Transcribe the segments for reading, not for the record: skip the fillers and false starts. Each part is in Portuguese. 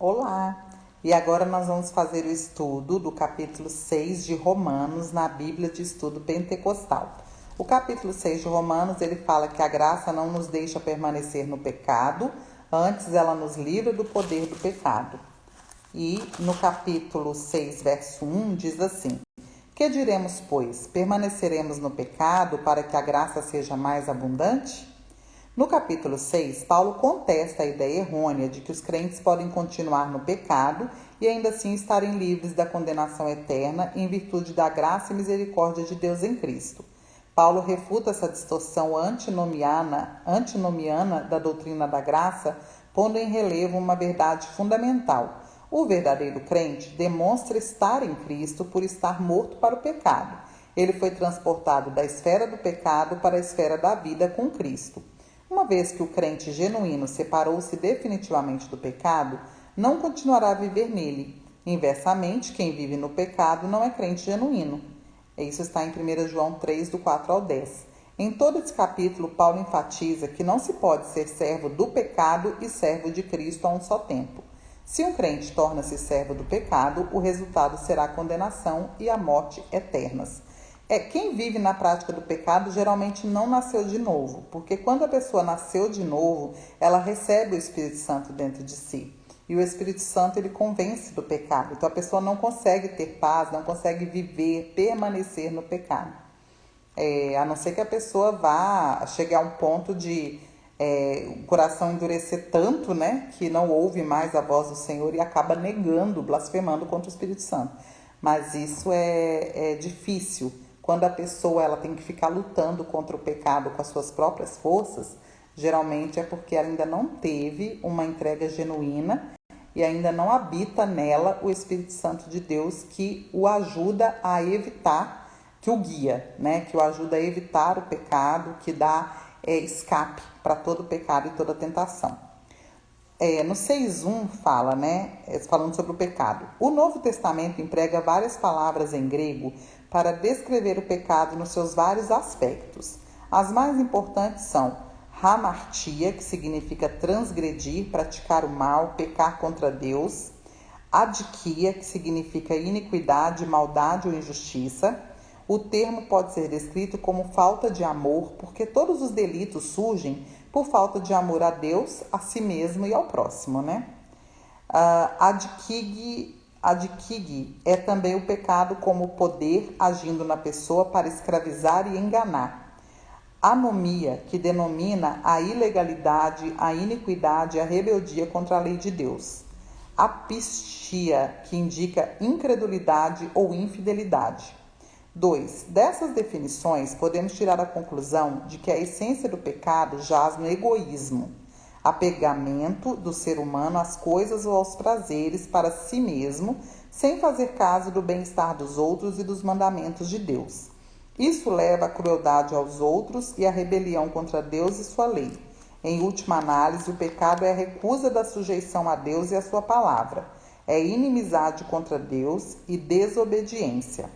Olá! E agora nós vamos fazer o estudo do capítulo 6 de Romanos na Bíblia de Estudo Pentecostal. O capítulo 6 de Romanos, ele fala que a graça não nos deixa permanecer no pecado, antes ela nos livra do poder do pecado. E no capítulo 6, verso 1, diz assim: Que diremos, pois? Permaneceremos no pecado para que a graça seja mais abundante? No capítulo 6, Paulo contesta a ideia errônea de que os crentes podem continuar no pecado e ainda assim estarem livres da condenação eterna em virtude da graça e misericórdia de Deus em Cristo. Paulo refuta essa distorção antinomiana da doutrina da graça, pondo em relevo uma verdade fundamental. O verdadeiro crente demonstra estar em Cristo por estar morto para o pecado. Ele foi transportado da esfera do pecado para a esfera da vida com Cristo. Uma vez que o crente genuíno separou-se definitivamente do pecado, não continuará a viver nele. Inversamente, quem vive no pecado não é crente genuíno. Isso está em 1 João 3, do 4 ao 10. Em todo esse capítulo, Paulo enfatiza que não se pode ser servo do pecado e servo de Cristo a um só tempo. Se um crente torna-se servo do pecado, o resultado será a condenação e a morte eternas. Quem vive na prática do pecado geralmente não nasceu de novo, porque quando a pessoa nasceu de novo, ela recebe o Espírito Santo dentro de si. E o Espírito Santo, ele convence do pecado. Então a pessoa não consegue ter paz, não consegue viver, permanecer no pecado. A não ser que a pessoa vá chegar a um ponto de o coração endurecer tanto, que não ouve mais a voz do Senhor e acaba negando, blasfemando contra o Espírito Santo. Mas isso é difícil. Quando a pessoa ela tem que ficar lutando contra o pecado com as suas próprias forças, geralmente é porque ela ainda não teve uma entrega genuína e ainda não habita nela o Espírito Santo de Deus que o ajuda a evitar, que o guia, que o ajuda a evitar o pecado, que dá escape para todo pecado e toda tentação. No 6.1 fala, falando sobre o pecado. O Novo Testamento emprega várias palavras em grego para descrever o pecado nos seus vários aspectos. As mais importantes são hamartia, que significa transgredir, praticar o mal, pecar contra Deus. Adikia, que significa iniquidade, maldade ou injustiça. O termo pode ser descrito como falta de amor, porque todos os delitos surgem por falta de amor a Deus, a si mesmo e ao próximo, Adkig é também o pecado como poder agindo na pessoa para escravizar e enganar. Anomia, que denomina a ilegalidade, a iniquidade e a rebeldia contra a lei de Deus. Apistia, que indica incredulidade ou infidelidade. 2. Dessas definições, podemos tirar a conclusão de que a essência do pecado jaz no egoísmo, apegamento do ser humano às coisas ou aos prazeres para si mesmo, sem fazer caso do bem-estar dos outros e dos mandamentos de Deus. Isso leva à crueldade aos outros e à rebelião contra Deus e sua lei. Em última análise, o pecado é a recusa da sujeição a Deus e a sua palavra. É inimizade contra Deus e desobediência.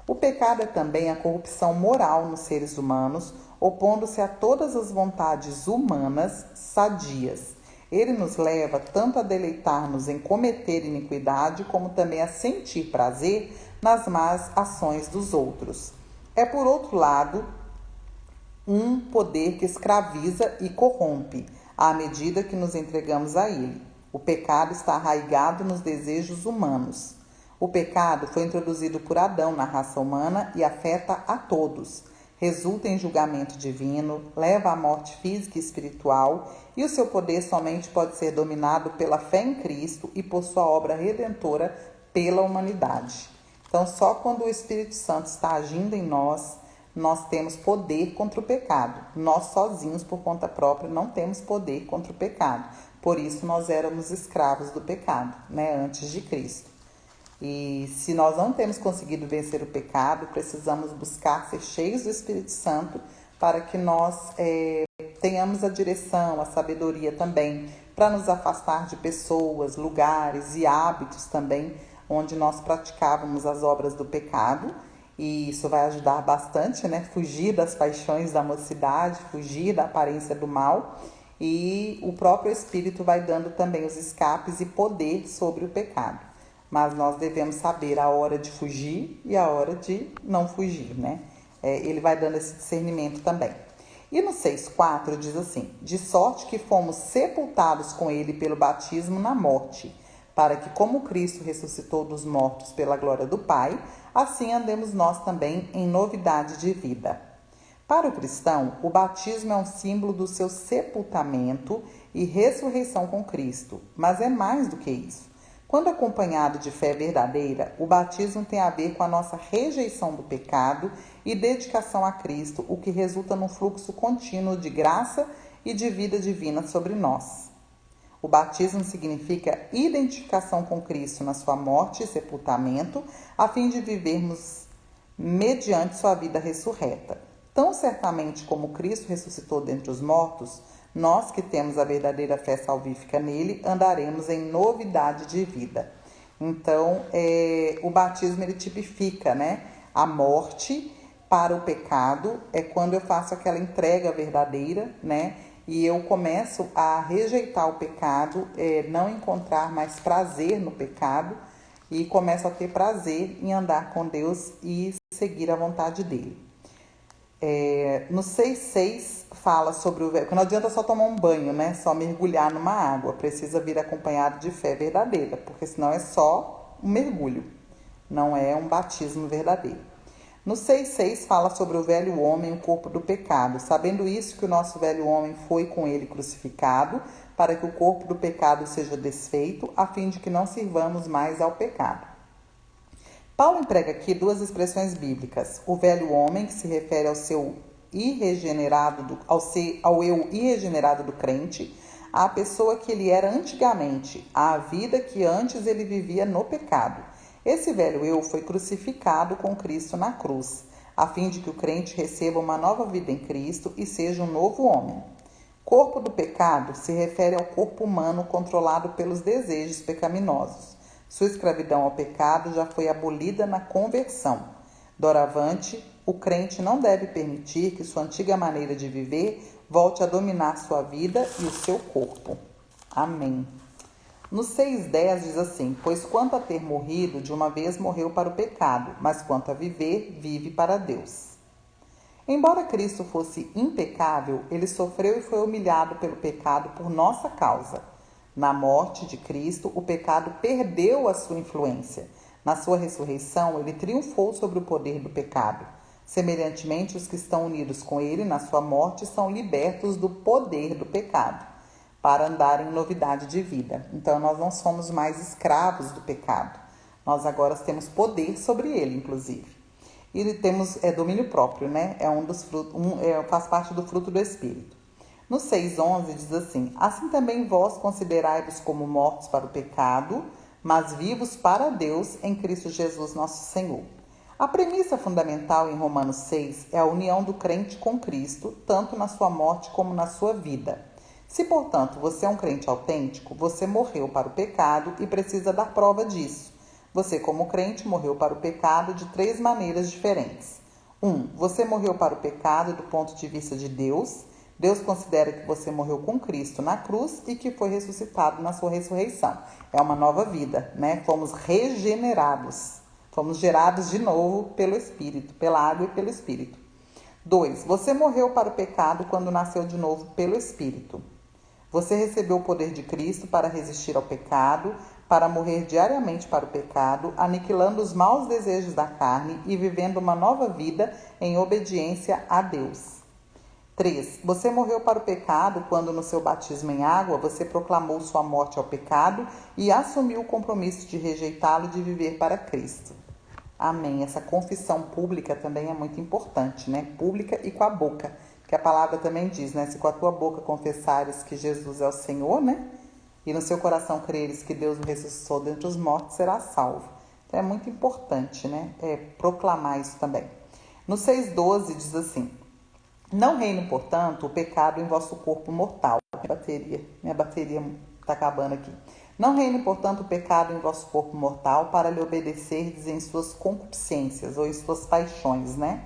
O pecado é também a corrupção moral nos seres humanos, opondo-se a todas as vontades humanas sadias. Ele nos leva tanto a deleitar-nos em cometer iniquidade, como também a sentir prazer nas más ações dos outros. É, por outro lado, um poder que escraviza e corrompe, à medida que nos entregamos a ele. O pecado está arraigado nos desejos humanos. O pecado foi introduzido por Adão na raça humana e afeta a todos. Resulta em julgamento divino, leva à morte física e espiritual, e o seu poder somente pode ser dominado pela fé em Cristo e por sua obra redentora pela humanidade. Então, só quando o Espírito Santo está agindo em nós, nós temos poder contra o pecado. Nós sozinhos, por conta própria, não temos poder contra o pecado. Por isso, nós éramos escravos do pecado, antes de Cristo. E se nós não temos conseguido vencer o pecado, precisamos buscar ser cheios do Espírito Santo para que nós tenhamos a direção, a sabedoria também, para nos afastar de pessoas, lugares e hábitos também, onde nós praticávamos as obras do pecado. E isso vai ajudar bastante, fugir das paixões da mocidade, fugir da aparência do mal e o próprio Espírito vai dando também os escapes e poder sobre o pecado. Mas nós devemos saber a hora de fugir e a hora de não fugir, né? Ele vai dando esse discernimento também. E no 6,4 diz assim: de sorte que fomos sepultados com ele pelo batismo na morte, para que, como Cristo ressuscitou dos mortos pela glória do Pai, assim andemos nós também em novidade de vida. Para o cristão, o batismo é um símbolo do seu sepultamento e ressurreição com Cristo, mas é mais do que isso. Quando acompanhado de fé verdadeira, o batismo tem a ver com a nossa rejeição do pecado e dedicação a Cristo, o que resulta num fluxo contínuo de graça e de vida divina sobre nós. O batismo significa identificação com Cristo na sua morte e sepultamento, a fim de vivermos mediante sua vida ressurreta. Tão certamente como Cristo ressuscitou dentre os mortos, nós que temos a verdadeira fé salvífica nele, andaremos em novidade de vida. Então, o batismo ele tipifica, né, a morte para o pecado. É quando eu faço aquela entrega verdadeira, né, e eu começo a rejeitar o pecado, não encontrar mais prazer no pecado e começo a ter prazer em andar com Deus e seguir a vontade dele. No 6,6 fala sobre o velho, porque não adianta só tomar um banho, né? Só mergulhar numa água, precisa vir acompanhado de fé verdadeira, porque senão é só um mergulho, não é um batismo verdadeiro. No 6,6 fala sobre o velho homem, o corpo do pecado, sabendo isso que o nosso velho homem foi com ele crucificado, para que o corpo do pecado seja desfeito, a fim de que não sirvamos mais ao pecado. Paulo emprega aqui duas expressões bíblicas: o velho homem, que se refere ao eu irregenerado do crente, à pessoa que ele era antigamente, à vida que antes ele vivia no pecado. Esse velho eu foi crucificado com Cristo na cruz, a fim de que o crente receba uma nova vida em Cristo e seja um novo homem. Corpo do pecado se refere ao corpo humano controlado pelos desejos pecaminosos. Sua escravidão ao pecado já foi abolida na conversão. Doravante, o crente não deve permitir que sua antiga maneira de viver volte a dominar sua vida e o seu corpo. Amém. No 6,10 diz assim: pois quanto a ter morrido, de uma vez morreu para o pecado, mas quanto a viver, vive para Deus. Embora Cristo fosse impecável, ele sofreu e foi humilhado pelo pecado por nossa causa. Na morte de Cristo, o pecado perdeu a sua influência. Na sua ressurreição, ele triunfou sobre o poder do pecado. Semelhantemente, os que estão unidos com ele na sua morte são libertos do poder do pecado, para andar em novidade de vida. Então, nós não somos mais escravos do pecado. Nós agora temos poder sobre ele, inclusive. E temos domínio próprio, né? Faz parte do fruto do Espírito. No 6,11 diz assim: assim também vós considerai-vos como mortos para o pecado, mas vivos para Deus em Cristo Jesus nosso Senhor. A premissa fundamental em Romanos 6 é a união do crente com Cristo, tanto na sua morte como na sua vida. Se, portanto, você é um crente autêntico, você morreu para o pecado e precisa dar prova disso. Você, como crente, morreu para o pecado de 3 maneiras diferentes. 1. Você morreu para o pecado do ponto de vista de Deus. Deus considera que você morreu com Cristo na cruz e que foi ressuscitado na sua ressurreição. É uma nova vida, né? Fomos regenerados. Fomos gerados de novo pelo Espírito, pela água e pelo Espírito. 2. Você morreu para o pecado quando nasceu de novo pelo Espírito. Você recebeu o poder de Cristo para resistir ao pecado, para morrer diariamente para o pecado, aniquilando os maus desejos da carne e vivendo uma nova vida em obediência a Deus. 3. Você morreu para o pecado quando no seu batismo em água você proclamou sua morte ao pecado e assumiu o compromisso de rejeitá-lo e de viver para Cristo. Amém. Essa confissão pública também é muito importante, né? Pública e com a boca. Que a palavra também diz, né? Se com a tua boca confessares que Jesus é o Senhor, né? E no seu coração creres que Deus o ressuscitou dentre os mortos, será salvo. Então é muito importante, né? Proclamar isso também. No 6,12 diz assim: não reine, portanto, o pecado em vosso corpo mortal. Minha bateria está acabando aqui. Não reine, portanto, o pecado em vosso corpo mortal para lhe obedecerdes em suas concupiscências ou em suas paixões, né?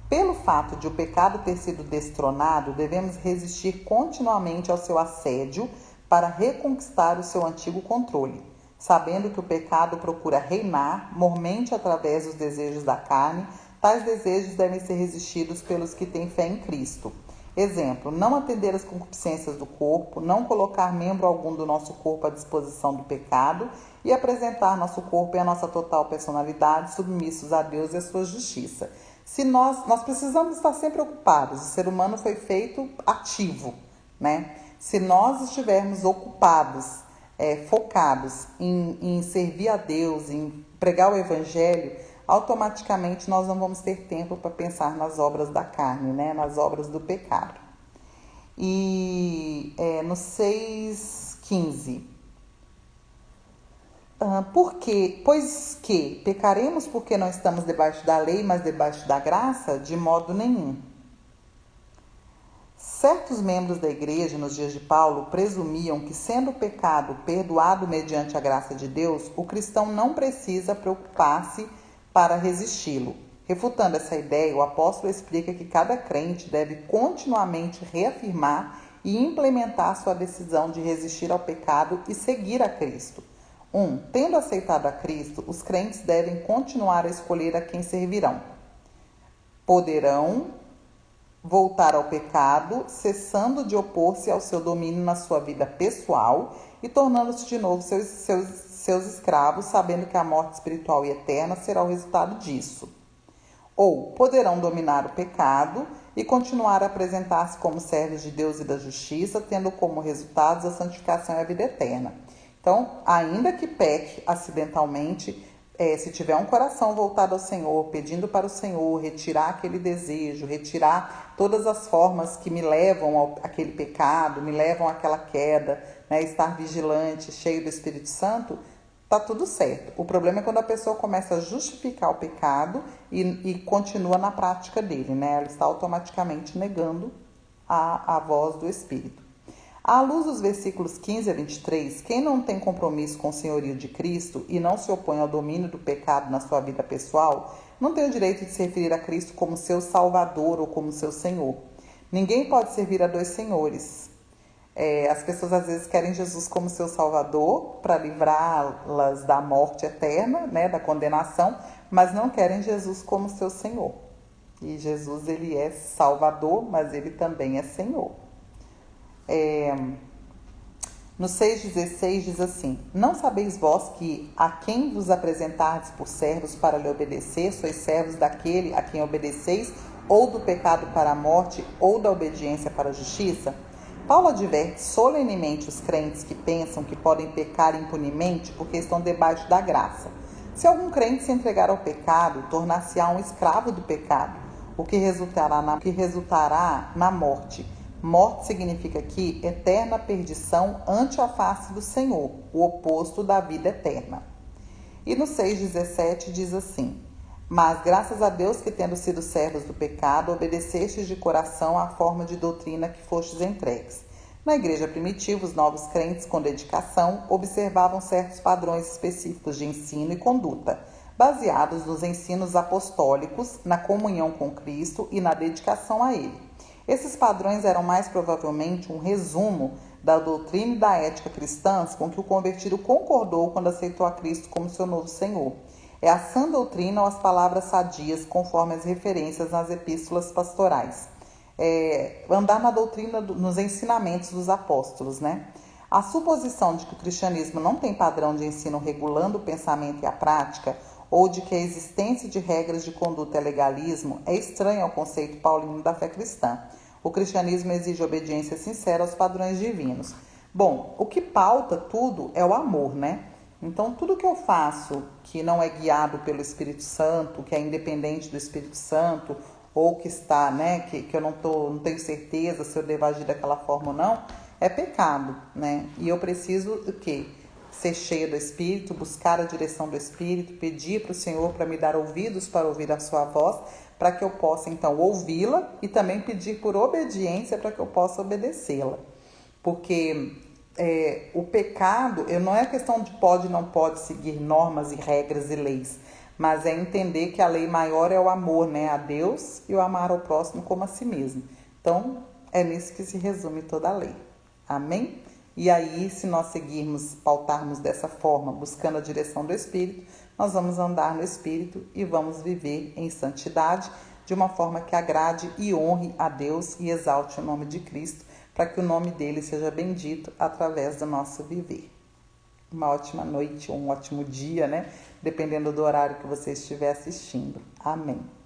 Pelo fato de o pecado ter sido destronado, devemos resistir continuamente ao seu assédio para reconquistar o seu antigo controle, sabendo que o pecado procura reinar, mormente através dos desejos da carne. Tais desejos devem ser resistidos pelos que têm fé em Cristo. Exemplo, não atender às concupiscências do corpo, não colocar membro algum do nosso corpo à disposição do pecado e apresentar nosso corpo e a nossa total personalidade submissos a Deus e a sua justiça. Se nós precisamos estar sempre ocupados, o ser humano foi feito ativo, né? Se nós estivermos ocupados, focados em servir a Deus, em pregar o Evangelho, automaticamente nós não vamos ter tempo para pensar nas obras da carne, né? Nas obras do pecado. E no 6,15. Pois que pecaremos porque não estamos debaixo da lei, mas debaixo da graça? De modo nenhum. Certos membros da igreja nos dias de Paulo presumiam que, sendo o pecado perdoado mediante a graça de Deus, o cristão não precisa preocupar-se para resisti-lo. Refutando essa ideia, o apóstolo explica que cada crente deve continuamente reafirmar e implementar sua decisão de resistir ao pecado e seguir a Cristo. Tendo aceitado a Cristo, os crentes devem continuar a escolher a quem servirão. Poderão voltar ao pecado, cessando de opor-se ao seu domínio na sua vida pessoal e tornando-se de novo seus escravos, sabendo que a morte espiritual e eterna será o resultado disso. Ou poderão dominar o pecado e continuar a apresentar-se como servos de Deus e da justiça, tendo como resultados a santificação e a vida eterna. Então, ainda que peque acidentalmente, se tiver um coração voltado ao Senhor, pedindo para o Senhor retirar aquele desejo, retirar todas as formas que me levam àquele pecado, me levam àquela queda, né, estar vigilante, cheio do Espírito Santo, tá tudo certo. O problema é quando a pessoa começa a justificar o pecado e continua na prática dele, né? Ela está automaticamente negando a voz do Espírito. À luz dos versículos 15 a 23, quem não tem compromisso com o senhorio de Cristo e não se opõe ao domínio do pecado na sua vida pessoal, não tem o direito de se referir a Cristo como seu Salvador ou como seu Senhor. Ninguém pode servir a dois senhores. As pessoas às vezes querem Jesus como seu Salvador para livrá-las da morte eterna, né, da condenação, mas não querem Jesus como seu Senhor. E Jesus, ele é Salvador, mas ele também é Senhor. No 6,16 diz assim: Não sabeis vós que a quem vos apresentardes por servos para lhe obedecer, sois servos daquele a quem obedeceis, ou do pecado para a morte, ou da obediência para a justiça? Paulo adverte solenemente os crentes que pensam que podem pecar impunemente porque estão debaixo da graça. Se algum crente se entregar ao pecado, tornar-se-á um escravo do pecado, o que resultará na morte. Morte significa aqui eterna perdição ante a face do Senhor, o oposto da vida eterna. E no 6,17 diz assim: Mas graças a Deus que, tendo sido servos do pecado, obedecestes de coração à forma de doutrina que fostes entregues. Na igreja primitiva, os novos crentes, com dedicação, observavam certos padrões específicos de ensino e conduta, baseados nos ensinos apostólicos, na comunhão com Cristo e na dedicação a Ele. Esses padrões eram mais provavelmente um resumo da doutrina e da ética cristãs com que o convertido concordou quando aceitou a Cristo como seu novo Senhor. É a sã doutrina ou as palavras sadias, conforme as referências nas epístolas pastorais. Andar na doutrina, nos ensinamentos dos apóstolos, né? A suposição de que o cristianismo não tem padrão de ensino regulando o pensamento e a prática, ou de que a existência de regras de conduta é legalismo, é estranho ao conceito paulino da fé cristã. O cristianismo exige obediência sincera aos padrões divinos. Bom, o que pauta tudo é o amor, né? Então, tudo que eu faço que não é guiado pelo Espírito Santo, que é independente do Espírito Santo, ou que está, né, que eu não tenho certeza se eu devo agir daquela forma ou não, é pecado, né? E eu preciso o quê? Ser cheio do Espírito, buscar a direção do Espírito, pedir para o Senhor para me dar ouvidos para ouvir a sua voz, para que eu possa então ouvi-la e também pedir por obediência para que eu possa obedecê-la. Porque o pecado, não é questão de pode ou não pode seguir normas e regras e leis, mas é entender que a lei maior é o amor, né, a Deus e o amar ao próximo como a si mesmo. Então, é nisso que se resume toda a lei. Amém? E aí, se nós seguirmos, pautarmos dessa forma, buscando a direção do Espírito, nós vamos andar no Espírito e vamos viver em santidade, de uma forma que agrade e honre a Deus e exalte o nome de Cristo, para que o nome dele seja bendito através do nosso viver. Uma ótima noite ou um ótimo dia, né? Dependendo do horário que você estiver assistindo. Amém.